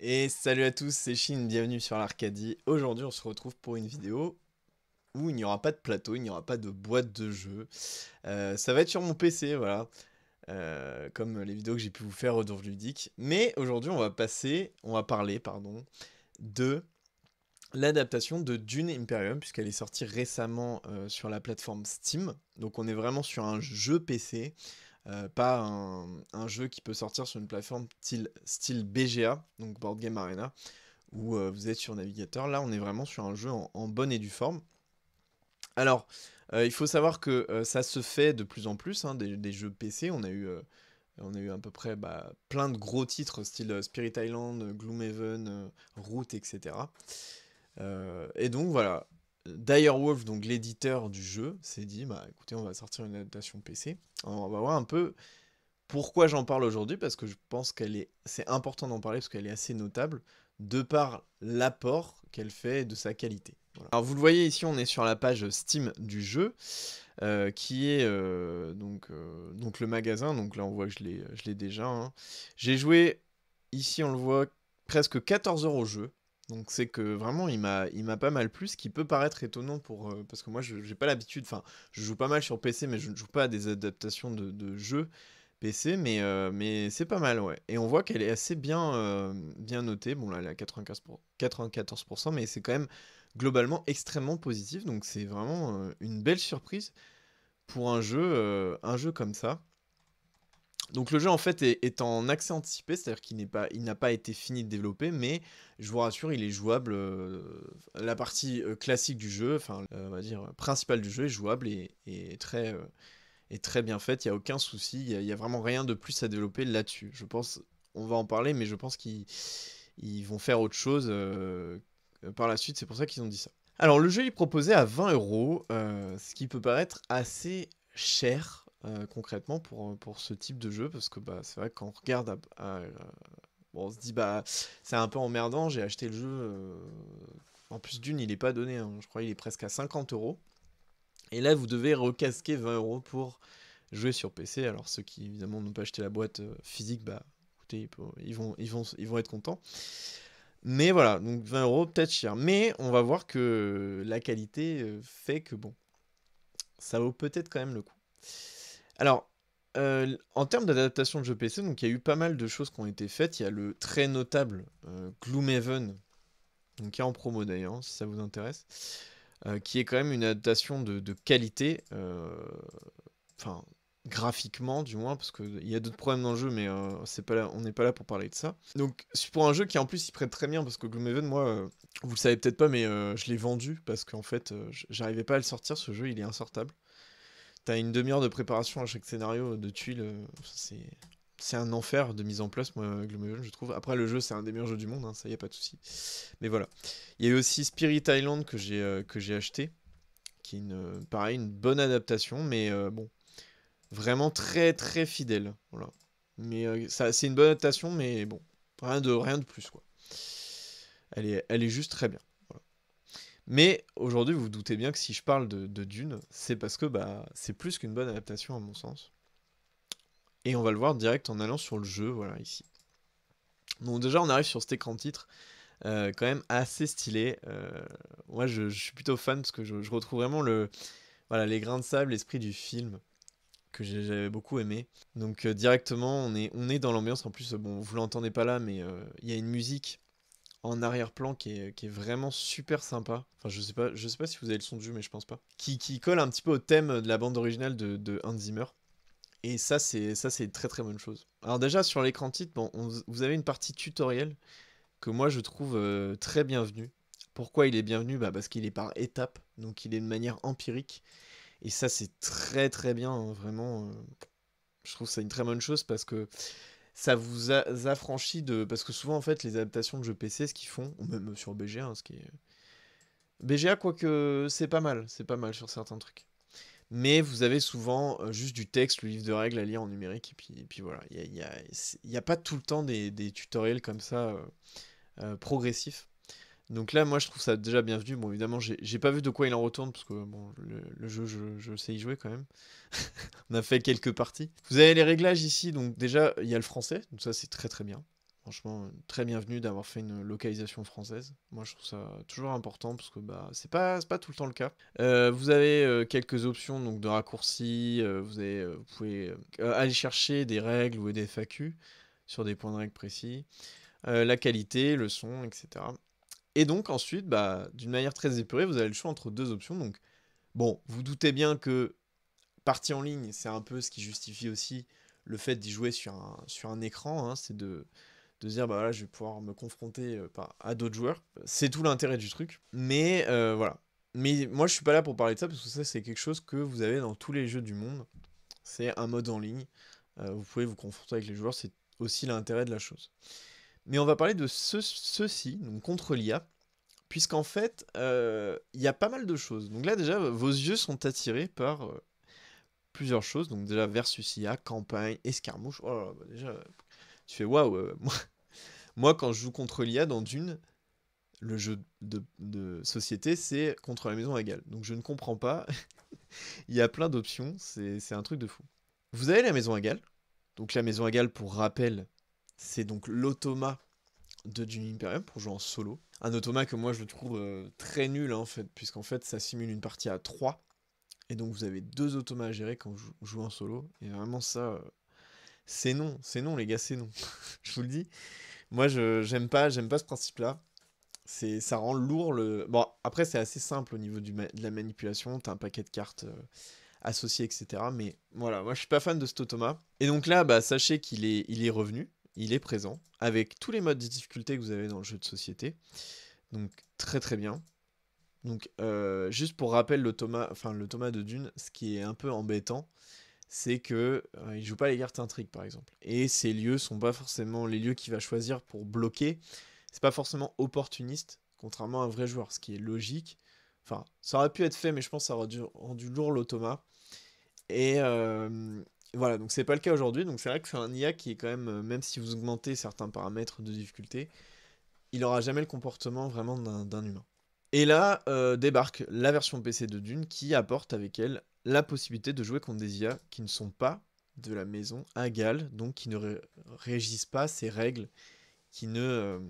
Et salut à tous, c'est Shin, bienvenue sur l'Arcadie. Aujourd'hui, on se retrouve pour une vidéo où il n'y aura pas de plateau, il n'y aura pas de boîte de jeu. Ça va être sur mon PC, voilà, comme les vidéos que j'ai pu vous faire au Donjon Ludique. Mais aujourd'hui, on va parler, pardon, de l'adaptation de Dune Imperium, puisqu'elle est sortie récemment sur la plateforme Steam. Donc on est vraiment sur un jeu PC. Pas un jeu qui peut sortir sur une plateforme style BGA, donc Board Game Arena, où vous êtes sur navigateur. Là, on est vraiment sur un jeu en bonne et due forme. Alors, il faut savoir que ça se fait de plus en plus, hein, des jeux PC. On a eu à peu près plein de gros titres, style Spirit Island, Gloomhaven, Root, etc. Et donc voilà, Direwolf, donc l'éditeur du jeu, s'est dit, bah écoutez, on va sortir une adaptation PC. Alors, on va voir un peu pourquoi j'en parle aujourd'hui, parce que je pense c'est important d'en parler parce qu'elle est assez notable, de par l'apport qu'elle fait et de sa qualité. Voilà. Alors vous le voyez ici, on est sur la page Steam du jeu, qui est donc le magasin. Donc là on voit que je l'ai déjà, hein. J'ai joué, ici on le voit, presque 14 heures au jeu. Donc c'est que vraiment il m'a pas mal plu, ce qui peut paraître étonnant parce que moi j'ai pas l'habitude, enfin je joue pas mal sur PC mais je ne joue pas à des adaptations de jeux PC, mais c'est pas mal, ouais. Et on voit qu'elle est assez bien notée. Bon, là, elle est à 94%, mais c'est quand même globalement extrêmement positif. Donc, c'est vraiment une belle surprise pour un jeu comme ça. Donc, le jeu, en fait, est en accès anticipé, c'est-à-dire il n'a pas été fini de développer, mais je vous rassure, il est jouable. La partie classique du jeu, enfin, on va dire, principale du jeu est jouable et est très bien faite, il n'y a aucun souci, il y a vraiment rien de plus à développer là-dessus. Je pense, on va en parler, mais je pense qu'ils vont faire autre chose par la suite, c'est pour ça qu'ils ont dit ça. Alors le jeu est proposé à 20 euros, ce qui peut paraître assez cher concrètement pour ce type de jeu, parce que c'est vrai que quand on regarde bon, on se dit c'est un peu emmerdant, j'ai acheté le jeu, en plus d'une il est pas donné, hein, je crois qu'il est presque à 50 euros. Et là, vous devez recasquer 20 euros pour jouer sur PC. Alors, ceux qui, évidemment, n'ont pas acheté la boîte physique, écoutez, ils vont être contents. Mais voilà, donc 20 euros, peut-être cher. Mais on va voir que la qualité fait que, bon, ça vaut peut-être quand même le coup. Alors, en termes d'adaptation de jeux PC, donc il y a eu pas mal de choses qui ont été faites. Il y a le très notable Gloomhaven, donc qui est en promo d'ailleurs, hein, si ça vous intéresse. Qui est quand même une adaptation de qualité, enfin graphiquement du moins, parce qu'il y a d'autres problèmes dans le jeu, mais c'est pas là, on n'est pas là pour parler de ça. Donc c'est pour un jeu qui en plus s'y prête très bien, parce que Gloomhaven, moi, vous le savez peut-être pas, mais je l'ai vendu, parce qu'en fait, j'arrivais pas à le sortir, ce jeu, il est insortable. T'as une demi-heure de préparation à chaque scénario de tuiles, c'est un enfer de mise en place, moi, Gloomhaven, je trouve. Après, le jeu, c'est un des meilleurs jeux du monde, hein, ça y a pas de souci. Mais voilà. Il y a eu aussi Spirit Island que j'ai acheté, qui est pareil, une bonne adaptation, mais bon, vraiment très très fidèle. Voilà. Mais ça, c'est une bonne adaptation, mais bon, rien de plus, quoi. Elle est juste très bien. Voilà. Mais aujourd'hui, vous vous doutez bien que si je parle de Dune, c'est parce que c'est plus qu'une bonne adaptation à mon sens. Et on va le voir direct en allant sur le jeu, voilà, ici. Donc déjà, on arrive sur cet écran titre, quand même assez stylé. Moi, je suis plutôt fan parce que je retrouve vraiment voilà, les grains de sable, l'esprit du film que j'avais beaucoup aimé. Donc directement, on est dans l'ambiance. En plus, bon, vous l'entendez pas là, mais il y a une musique en arrière-plan qui est vraiment super sympa. Enfin, je sais pas si vous avez le son du jeu, mais je pense pas. Qui colle un petit peu au thème de la bande originale de Hans Zimmer. Et ça c'est une très très bonne chose. Alors déjà sur l'écran titre, bon, vous avez une partie tutoriel que moi je trouve très bienvenue. Pourquoi il est bienvenu? Parce qu'il est par étapes, donc il est de manière empirique. Et ça c'est très très bien, hein, vraiment. Je trouve ça une très bonne chose parce que ça vous affranchit de... Parce que souvent en fait les adaptations de jeux PC, ce qu'ils font, ou même sur BGA, hein, ce qui est... BGA quoique c'est pas mal sur certains trucs. Mais vous avez souvent juste du texte, le livre de règles à lire en numérique, et puis voilà. Il y a pas tout le temps des tutoriels comme ça progressifs. Donc là, moi, je trouve ça déjà bienvenu. Bon, évidemment, j'ai pas vu de quoi il en retourne, parce que bon, le jeu, je sais y jouer quand même. On a fait quelques parties. Vous avez les réglages ici, donc déjà, il y a le français, donc ça, c'est très très bien. Franchement, très bienvenu d'avoir fait une localisation française. Moi, je trouve ça toujours important parce que bah, c'est pas tout le temps le cas. Vous avez quelques options donc, de raccourcis. Vous pouvez aller chercher des règles ou des FAQ sur des points de règle précis. La qualité, le son, etc. Et donc ensuite, bah, d'une manière très épurée, vous avez le choix entre deux options. Donc, bon, vous doutez bien que partie en ligne, c'est un peu ce qui justifie aussi le fait d'y jouer sur un écran. Hein, c'est de se dire, bah voilà, je vais pouvoir me confronter à d'autres joueurs. C'est tout l'intérêt du truc. Mais voilà. Mais moi, je suis pas là pour parler de ça parce que ça, c'est quelque chose que vous avez dans tous les jeux du monde. C'est un mode en ligne. Vous pouvez vous confronter avec les joueurs. C'est aussi l'intérêt de la chose. Mais on va parler de ceci, donc contre l'IA, puisqu'en fait, il y a pas mal de choses. Donc là, déjà, vos yeux sont attirés par plusieurs choses. Donc déjà, versus IA, campagne, escarmouche. Oh là là, bah déjà, tu fais waouh. Moi, quand je joue contre l'IA dans Dune, le jeu de société, c'est contre la maison égale. Donc je ne comprends pas. Il y a plein d'options. C'est un truc de fou. Vous avez la maison égale. Donc la maison égale, pour rappel, c'est donc l'automa de Dune Imperium pour jouer en solo. Un automa que moi je trouve très nul en fait, puisqu'en fait ça simule une partie à 3. Et donc vous avez deux automas à gérer quand vous jouez en solo. Et vraiment ça, c'est non les gars, c'est non. Je vous le dis. Moi j'aime pas ce principe-là. Ça rend lourd le. Bon, après c'est assez simple au niveau de la manipulation. T'as un paquet de cartes associées, etc. Mais voilà, moi je suis pas fan de cet automa. Et donc là, bah, sachez il est revenu. Il est présent, avec tous les modes de difficulté que vous avez dans le jeu de société. Donc très très bien. Donc juste pour rappel, l'automa de Dune, ce qui est un peu embêtant, c'est que il joue pas les cartes intrigues par exemple. Et ces lieux sont pas forcément les lieux qu'il va choisir pour bloquer. C'est pas forcément opportuniste, contrairement à un vrai joueur, ce qui est logique. Enfin, ça aurait pu être fait, mais je pense que ça aurait rendu lourd l'automa. Et voilà, donc c'est pas le cas aujourd'hui. Donc c'est vrai que c'est un IA qui est quand même, même si vous augmentez certains paramètres de difficulté, il aura jamais le comportement vraiment d'un humain. Et là débarque la version PC de Dune qui apporte avec elle la possibilité de jouer contre des IA qui ne sont pas de la maison Agal, donc qui ne régissent pas ces règles, qui ne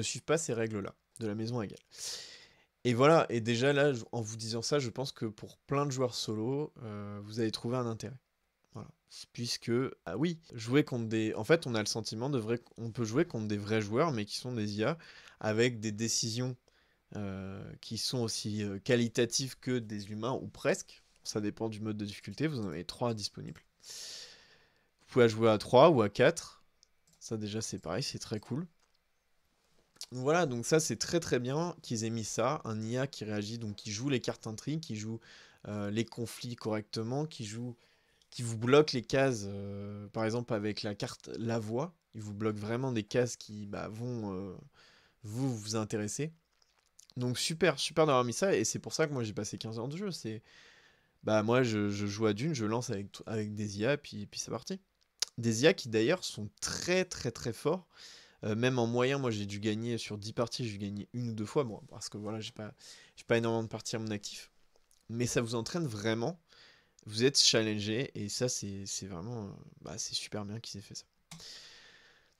suivent pas ces règles-là de la maison Agal. Et voilà, et déjà là, en vous disant ça, je pense que pour plein de joueurs solo, vous allez trouver un intérêt. Voilà. Puisque, ah oui, jouer contre des. En fait, on a le sentiment on peut jouer contre des vrais joueurs, mais qui sont des IA, avec des décisions qui sont aussi qualitatives que des humains, ou presque. Ça dépend du mode de difficulté, vous en avez 3 disponibles. Vous pouvez jouer à 3 ou à 4. Ça déjà c'est pareil, c'est très cool. Voilà, donc ça c'est très très bien qu'ils aient mis ça, un IA qui réagit, donc qui joue les cartes intrigues, qui joue les conflits correctement, qui vous bloque les cases, par exemple avec la carte La Voix, il vous bloque vraiment des cases qui bah, vont vous intéresser. Donc super, super d'avoir mis ça, et c'est pour ça que moi j'ai passé 15 heures de jeu. C'est bah moi je joue à Dune, je lance avec des IA, puis c'est parti. Des IA qui d'ailleurs sont très très très forts. Même en moyen, moi j'ai dû gagner sur 10 parties, j'ai gagné une ou deux fois, bon, parce que voilà, j'ai pas énormément de parties à mon actif. Mais ça vous entraîne vraiment, vous êtes challengé, et ça c'est vraiment, bah, c'est super bien qu'ils aient fait ça.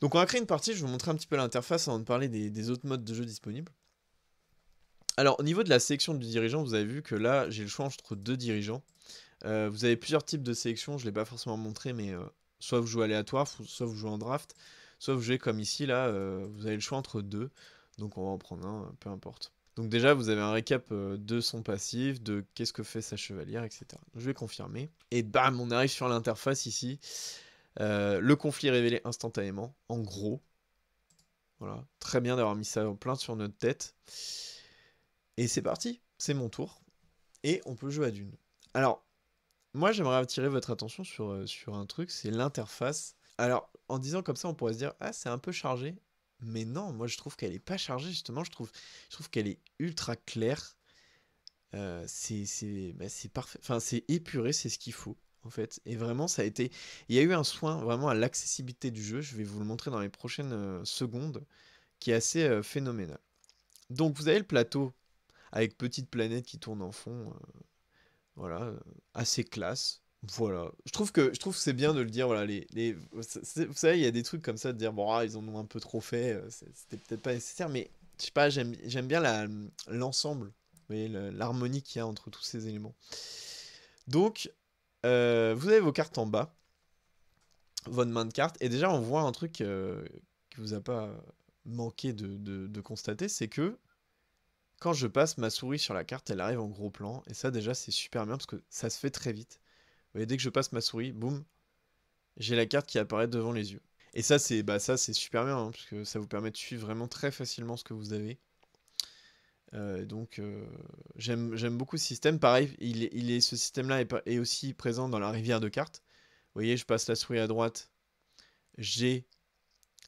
Donc on va créer une partie, je vais vous montrer un petit peu l'interface avant de parler des autres modes de jeu disponibles. Alors, au niveau de la sélection du dirigeant, vous avez vu que là, j'ai le choix entre deux dirigeants. Vous avez plusieurs types de sélection, je ne l'ai pas forcément montré, mais soit vous jouez aléatoire, soit vous jouez en draft, soit vous jouez comme ici, là, vous avez le choix entre deux. Donc on va en prendre un, peu importe. Donc déjà, vous avez un récap de son passif, de qu'est-ce que fait sa chevalière, etc. Je vais confirmer. Et bam, on arrive sur l'interface ici. Le conflit est révélé instantanément, en gros. Voilà, très bien d'avoir mis ça en plein sur notre tête. Et c'est parti, c'est mon tour. Et on peut jouer à Dune. Alors, moi j'aimerais attirer votre attention sur un truc, c'est l'interface. Alors, en disant comme ça, on pourrait se dire, ah, c'est un peu chargé. Mais non, moi je trouve qu'elle est pas chargée, justement. Je trouve qu'elle est ultra claire. C'est parfait. Enfin, c'est épuré, c'est ce qu'il faut, en fait. Et vraiment, ça a été. Il y a eu un soin vraiment à l'accessibilité du jeu. Je vais vous le montrer dans les prochaines secondes, qui est assez phénoménal. Donc, vous avez le plateau avec petite planète qui tourne en fond. Voilà, assez classe. Voilà. Je trouve que c'est bien de le dire, voilà, vous savez, il y a des trucs comme ça, de dire, bon, ah, ils en ont un peu trop fait, c'était peut-être pas nécessaire, mais je sais pas, j'aime bien l'ensemble, vous voyez, l'harmonie qu'il y a entre tous ces éléments. Donc, vous avez vos cartes en bas, votre main de cartes, et déjà, on voit un truc qui vous a pas manqué de constater, c'est que quand je passe ma souris sur la carte, elle arrive en gros plan, et ça, déjà, c'est super bien, parce que ça se fait très vite. Vous voyez, dès que je passe ma souris, boum, j'ai la carte qui apparaît devant les yeux. Et ça c'est super bien, hein, parce que ça vous permet de suivre vraiment très facilement ce que vous avez. Donc j'aime beaucoup ce système. Pareil, ce système-là est aussi présent dans la rivière de cartes. Vous voyez, je passe la souris à droite, j'ai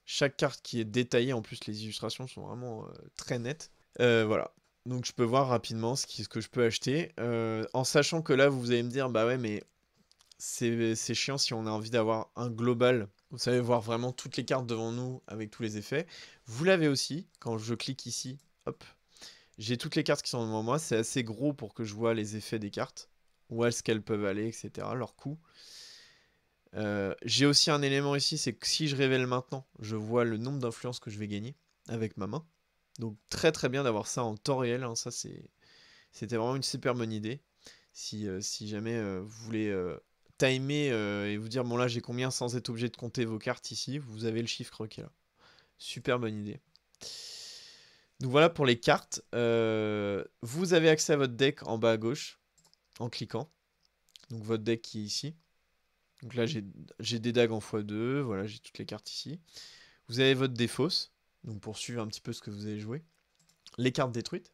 chaque carte qui est détaillée. En plus, les illustrations sont vraiment très nettes. Voilà. Donc je peux voir rapidement ce que je peux acheter. En sachant que là, vous allez me dire, bah ouais, mais c'est chiant si on a envie d'avoir un global. Vous savez, voir vraiment toutes les cartes devant nous avec tous les effets. Vous l'avez aussi, quand je clique ici, hop, j'ai toutes les cartes qui sont devant moi. C'est assez gros pour que je vois les effets des cartes, où est-ce qu'elles peuvent aller, etc., leur coût. J'ai aussi un élément ici, c'est que si je révèle maintenant, je vois le nombre d'influences que je vais gagner avec ma main. Donc très très bien d'avoir ça en temps réel, hein. C'était vraiment une super bonne idée. Si jamais vous voulez timer et vous dire, bon là j'ai combien sans être obligé de compter vos cartes ici, vous avez le chiffre qui est là. Super bonne idée. Donc voilà pour les cartes. Vous avez accès à votre deck en bas à gauche en cliquant. Donc votre deck qui est ici. Donc là j'ai des dagues en x2, voilà, j'ai toutes les cartes ici. Vous avez votre défausse, donc pour suivre un petit peu ce que vous avez joué. Les cartes détruites.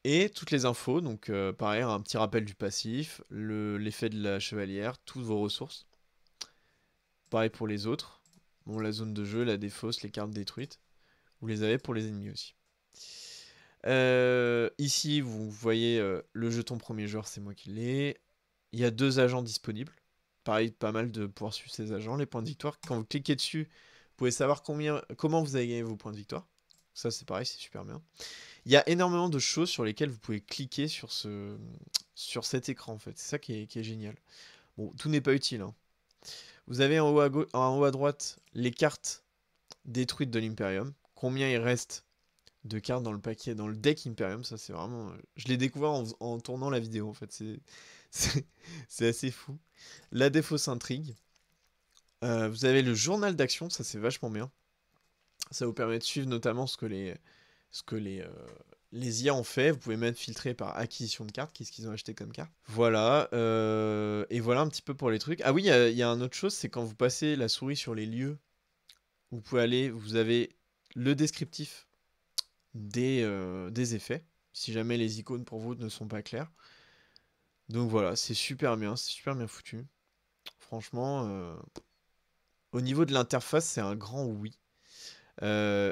Et toutes les infos, donc pareil, un petit rappel du passif, l'effet de la chevalière, toutes vos ressources. Pareil pour les autres. Bon, la zone de jeu, la défausse, les cartes détruites. Vous les avez pour les ennemis aussi. Ici, vous voyez le jeton premier joueur, c'est moi qui l'ai. Il y a 2 agents disponibles. Pareil, pas mal de pouvoir suivre ces agents. Les points de victoire, quand vous cliquez dessus, vous pouvez savoir comment vous avez gagné vos points de victoire. Ça, c'est pareil, c'est super bien. Il y a énormément de choses sur lesquelles vous pouvez cliquer sur cet écran, en fait. C'est ça qui est génial. Bon, tout n'est pas utile, hein. Vous avez en haut à droite les cartes détruites de l'Imperium. Combien il reste de cartes dans le paquet, dans le deck Imperium. Ça, c'est vraiment. Je l'ai découvert en tournant la vidéo, en fait. C'est c'est assez fou. La défausse intrigue. Vous avez le journal d'action. Ça, c'est vachement bien. Ça vous permet de suivre notamment ce que les IA ont fait. Vous pouvez même filtrer par acquisition de cartes, qu'est-ce qu'ils ont acheté comme carte. Voilà, et voilà un petit peu pour les trucs. Ah oui, il y a une autre chose, c'est quand vous passez la souris sur les lieux, vous pouvez aller, vous avez le descriptif des effets, si jamais les icônes pour vous ne sont pas claires. Donc voilà, c'est super bien foutu. Franchement, au niveau de l'interface, c'est un grand oui.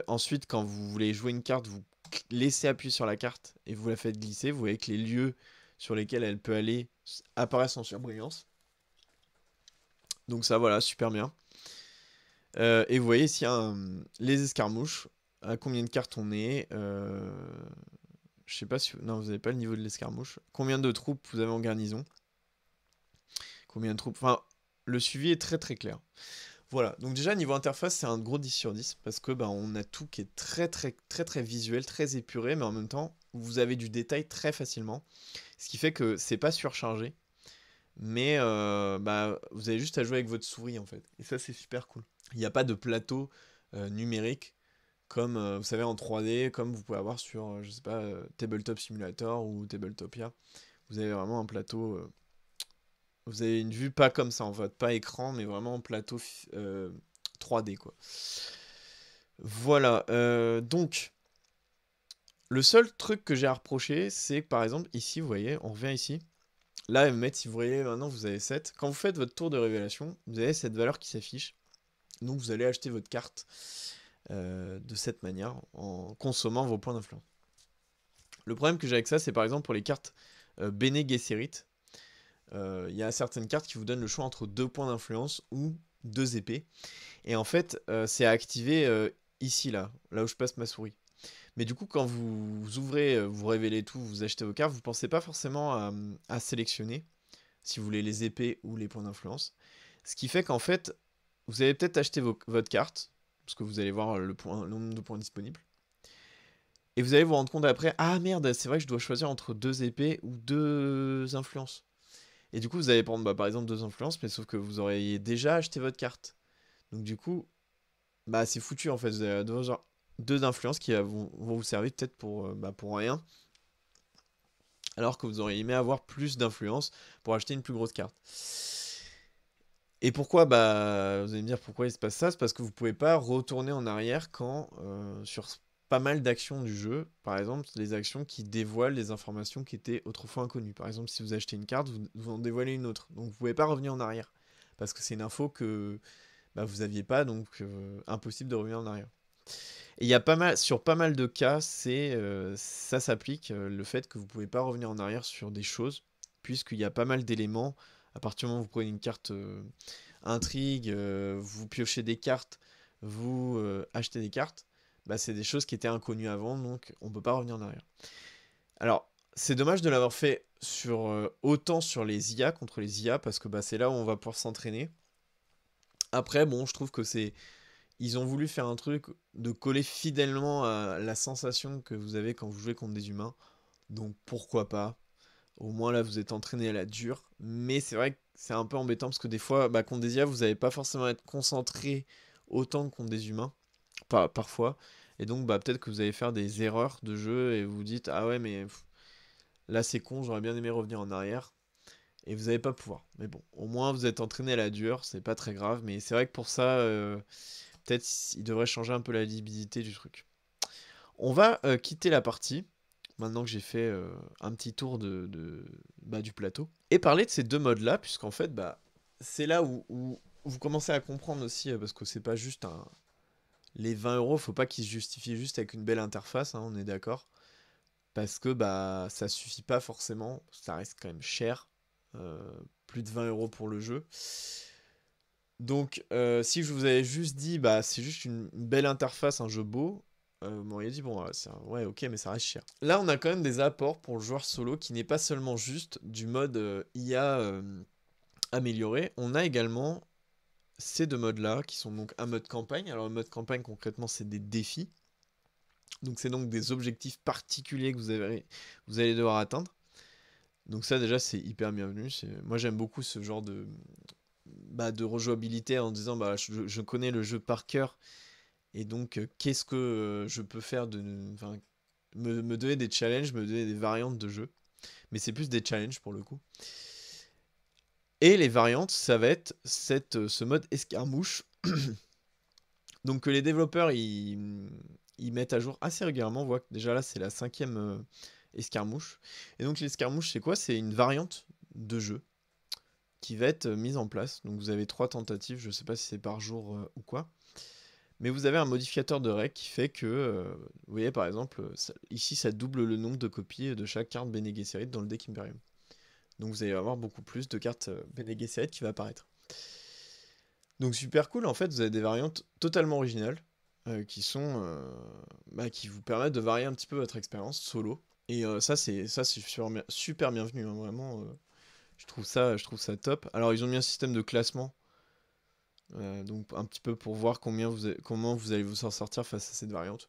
Ensuite, quand vous voulez jouer une carte, vous laissez appuyer sur la carte et vous la faites glisser. Vous voyez que les lieux sur lesquels elle peut aller apparaissent en surbrillance. Donc ça, voilà, super bien. Et vous voyez ici les escarmouches, à combien de cartes on est. Je sais pas si... Non, vous n'avez pas le niveau de l'escarmouche. Combien de troupes vous avez en garnison. Combien de troupes... Enfin, le suivi est très très clair. Voilà, donc déjà niveau interface c'est un gros 10 sur 10 parce que on a tout qui est très très très très visuel, très épuré, mais en même temps vous avez du détail très facilement, ce qui fait que c'est pas surchargé, mais vous avez juste à jouer avec votre souris en fait, et ça c'est super cool. Il n'y a pas de plateau numérique comme vous savez en 3D, comme vous pouvez avoir sur je sais pas Tabletop Simulator ou Tabletopia. Vous avez vraiment un plateau vous avez une vue pas comme ça en fait, pas écran, mais vraiment plateau 3D quoi. Voilà, donc le seul truc que j'ai à reprocher, c'est que par exemple ici, vous voyez, on revient ici. Là, elle me met, si vous voyez, maintenant vous avez 7. Quand vous faites votre tour de révélation, vous avez cette valeur qui s'affiche. Donc vous allez acheter votre carte de cette manière, en consommant vos points d'influence. Le problème que j'ai avec ça, c'est par exemple pour les cartes Bene Gesserit. Il y a certaines cartes qui vous donnent le choix entre 2 points d'influence ou 2 épées. Et en fait, c'est à activer ici, là où je passe ma souris. Mais du coup, quand vous ouvrez, vous révélez tout, vous achetez vos cartes, vous pensez pas forcément à sélectionner si vous voulez les épées ou les points d'influence. Ce qui fait qu'en fait, vous allez peut-être acheter votre carte, parce que vous allez voir le nombre de points disponibles. Et vous allez vous rendre compte après, ah merde, c'est vrai que je dois choisir entre 2 épées ou 2 influences. Et du coup, vous allez prendre par exemple 2 influences, mais sauf que vous auriez déjà acheté votre carte. Donc du coup, bah c'est foutu en fait. Vous avez deux influences qui vont vous servir peut-être pour rien. Alors que vous auriez aimé avoir plus d'influence pour acheter une plus grosse carte. Et pourquoi, bah, vous allez me dire pourquoi il se passe ça, c'est parce que vous pouvez pas retourner en arrière quand, sur pas mal d'actions du jeu, par exemple, les actions qui dévoilent les informations qui étaient autrefois inconnues. Par exemple, si vous achetez une carte, vous en dévoilez une autre. Donc vous pouvez pas revenir en arrière. Parce que c'est une info que bah, vous aviez pas, donc impossible de revenir en arrière. Et il y a sur pas mal de cas, ça s'applique, le fait que vous pouvez pas revenir en arrière sur des choses, puisqu'il y a pas mal d'éléments. À partir du moment où vous prenez une carte intrigue, vous piochez des cartes, vous achetez des cartes, bah, c'est des choses qui étaient inconnues avant, donc on peut pas revenir en arrière. Alors, c'est dommage de l'avoir fait autant sur les IA contre les IA, parce que bah, c'est là où on va pouvoir s'entraîner. Après, bon, je trouve que ils ont voulu faire un truc de coller fidèlement à la sensation que vous avez quand vous jouez contre des humains. Donc pourquoi pas. Au moins là, vous êtes entraîné à la dure. Mais c'est vrai que c'est un peu embêtant parce que des fois, bah, contre des IA, vous n'allez pas forcément être concentré autant que contre des humains. Parfois. Et donc, bah, peut-être que vous allez faire des erreurs de jeu et vous vous dites, ah ouais, mais là c'est con, j'aurais bien aimé revenir en arrière. Et vous n'allez pas pouvoir. Mais bon, au moins vous êtes entraîné à la dure, c'est pas très grave. Mais c'est vrai que pour ça, peut-être il devrait changer un peu la lisibilité du truc. On va quitter la partie, maintenant que j'ai fait un petit tour du plateau, et parler de ces deux modes-là, puisqu'en fait, bah, c'est là où vous commencez à comprendre aussi, parce que c'est pas juste les 20 €, faut pas qu'ils se justifient juste avec une belle interface, hein, on est d'accord. Parce que bah ça suffit pas forcément, ça reste quand même cher. euh, Plus de 20 € pour le jeu. Donc, si je vous avais juste dit, bah, c'est juste une belle interface, un jeu beau, vous m'auriez dit, bon, ouais, ok, mais ça reste cher. Là, on a quand même des apports pour le joueur solo qui n'est pas seulement juste du mode IA amélioré. On a également ces deux modes-là qui sont donc un mode campagne. Alors, le mode campagne, concrètement, c'est des défis. Donc, c'est donc des objectifs particuliers que vous allez devoir atteindre. Donc, ça, déjà, c'est hyper bienvenu. Moi, j'aime beaucoup ce genre de rejouabilité en disant bah je connais le jeu par cœur et donc qu'est-ce que je peux faire enfin, me donner des challenges, me donner des variantes de jeu, mais c'est plus des challenges pour le coup. Et les variantes, ça va être ce mode escarmouche donc que les développeurs ils mettent à jour assez régulièrement. On voit que déjà là c'est la 5e escarmouche, et donc l'escarmouche c'est quoi? C'est une variante de jeu qui va être mise en place. Donc vous avez 3 tentatives, je sais pas si c'est par jour ou quoi. Mais vous avez un modificateur de règle qui fait que, vous voyez par exemple, ici ça double le nombre de copies de chaque carte Bene Gesserit dans le deck Imperium. Donc vous allez avoir beaucoup plus de cartes Bene Gesserit qui va apparaître. Donc super cool, en fait vous avez des variantes totalement originales qui qui vous permettent de varier un petit peu votre expérience solo. Et ça c'est super bienvenu, hein, vraiment. Je trouve ça top. Alors ils ont mis un système de classement. Donc un petit peu pour voir comment vous allez vous en sortir face à cette variante.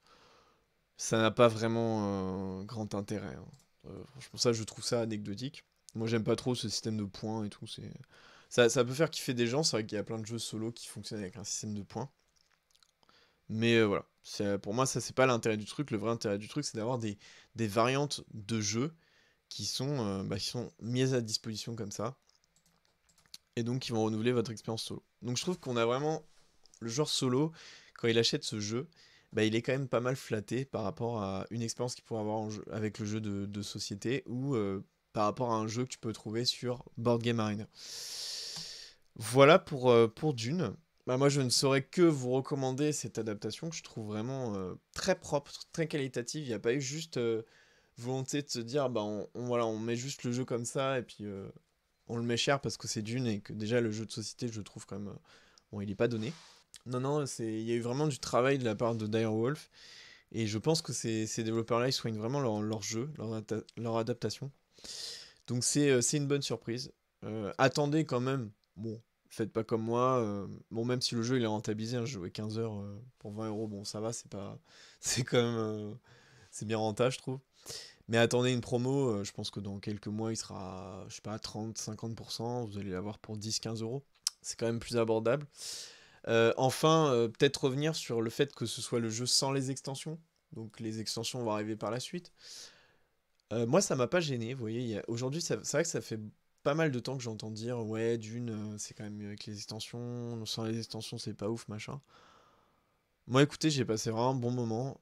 Ça n'a pas vraiment grand intérêt, hein. Franchement ça je trouve ça anecdotique. Moi j'aime pas trop ce système de points et tout. Ça peut faire kiffer des gens, c'est vrai qu'il y a plein de jeux solo qui fonctionnent avec un système de points. Mais voilà, pour moi ça c'est pas l'intérêt du truc. Le vrai intérêt du truc c'est d'avoir des variantes de jeux qui sont mises à disposition comme ça. Et donc qui vont renouveler votre expérience solo. Donc je trouve qu'on a vraiment le joueur solo, quand il achète ce jeu, bah, il est quand même pas mal flatté par rapport à une expérience qu'il pourrait avoir avec le jeu de société ou par rapport à un jeu que tu peux trouver sur Board Game Arena. Voilà pour Dune. Bah, moi je ne saurais que vous recommander cette adaptation que je trouve vraiment très propre, très qualitative. Il n'y a pas eu juste volonté de se dire bah voilà, on met juste le jeu comme ça et puis on le met cher parce que c'est Dune et que déjà le jeu de société je trouve quand même bon il est pas donné. Non, il y a eu vraiment du travail de la part de Direwolf et je pense que ces développeurs-là ils soignent vraiment leur jeu, leur adaptation. Donc c'est une bonne surprise. Attendez quand même. Bon, faites pas comme moi. Bon, même si le jeu il est rentabilisé, hein, j'ai joué 15 heures pour 20 euros. Bon, ça va, c'est pas. C'est quand même. C'est bien rentable, je trouve. Mais attendez une promo, je pense que dans quelques mois il sera, je sais pas, 30-50%. Vous allez l'avoir pour 10-15 euros. C'est quand même plus abordable. Enfin, peut-être revenir sur le fait que ce soit le jeu sans les extensions. Donc les extensions vont arriver par la suite. Moi, ça m'a pas gêné, vous voyez. Aujourd'hui, c'est vrai que ça fait pas mal de temps que j'entends dire, ouais, Dune, c'est quand même mieux avec les extensions. Sans les extensions, c'est pas ouf, machin. Moi, écoutez, j'ai passé vraiment un bon moment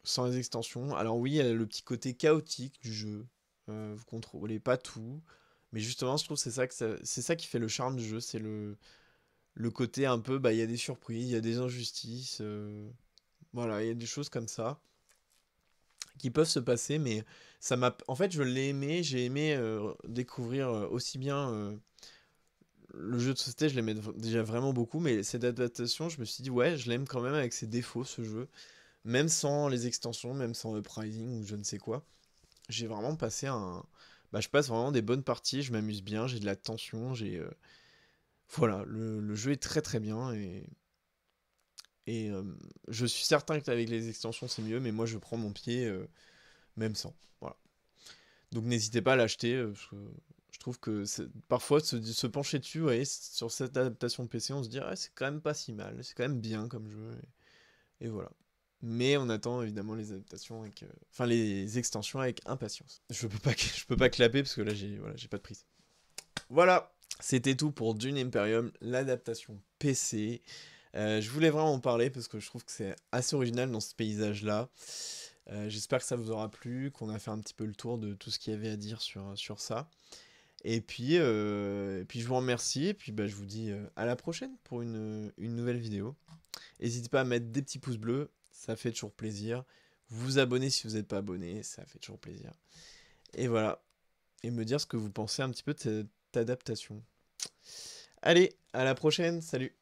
sans les extensions. Alors oui, il y a le petit côté chaotique du jeu. Vous contrôlez pas tout. Mais justement, je trouve que c'est ça qui fait le charme du jeu. C'est le côté un peu, bah, il y a des surprises, il y a des injustices. Voilà, il y a des choses comme ça qui peuvent se passer, mais ça m'a. En fait, je l'ai aimé, j'ai aimé découvrir aussi bien le jeu de société, je l'aimais déjà vraiment beaucoup, mais cette adaptation, je me suis dit, ouais, je l'aime quand même avec ses défauts, ce jeu, même sans les extensions, même sans Uprising ou je ne sais quoi. J'ai vraiment passé un. Bah, je passe vraiment des bonnes parties, je m'amuse bien, j'ai de la tension, voilà, le jeu est très très bien et je suis certain qu'avec les extensions c'est mieux, mais moi je prends mon pied même sans. Voilà. Donc n'hésitez pas à l'acheter, parce que je trouve que parfois se pencher dessus, ouais, sur cette adaptation PC, on se dit ah, c'est quand même pas si mal, c'est quand même bien comme jeu, et voilà. Mais on attend évidemment les adaptations enfin les extensions avec impatience. Je peux pas clapper parce que là j'ai pas de prise. Voilà, c'était tout pour Dune Imperium, l'adaptation PC. Je voulais vraiment en parler parce que je trouve que c'est assez original dans ce paysage-là. J'espère que ça vous aura plu, qu'on a fait un petit peu le tour de tout ce qu'il y avait à dire sur ça. Et puis je vous remercie, et puis bah, je vous dis à la prochaine pour une nouvelle vidéo. N'hésitez pas à mettre des petits pouces bleus, ça fait toujours plaisir. Vous abonner si vous n'êtes pas abonné, ça fait toujours plaisir. Et voilà, et me dire ce que vous pensez un petit peu de cette adaptation. Allez, à la prochaine, salut!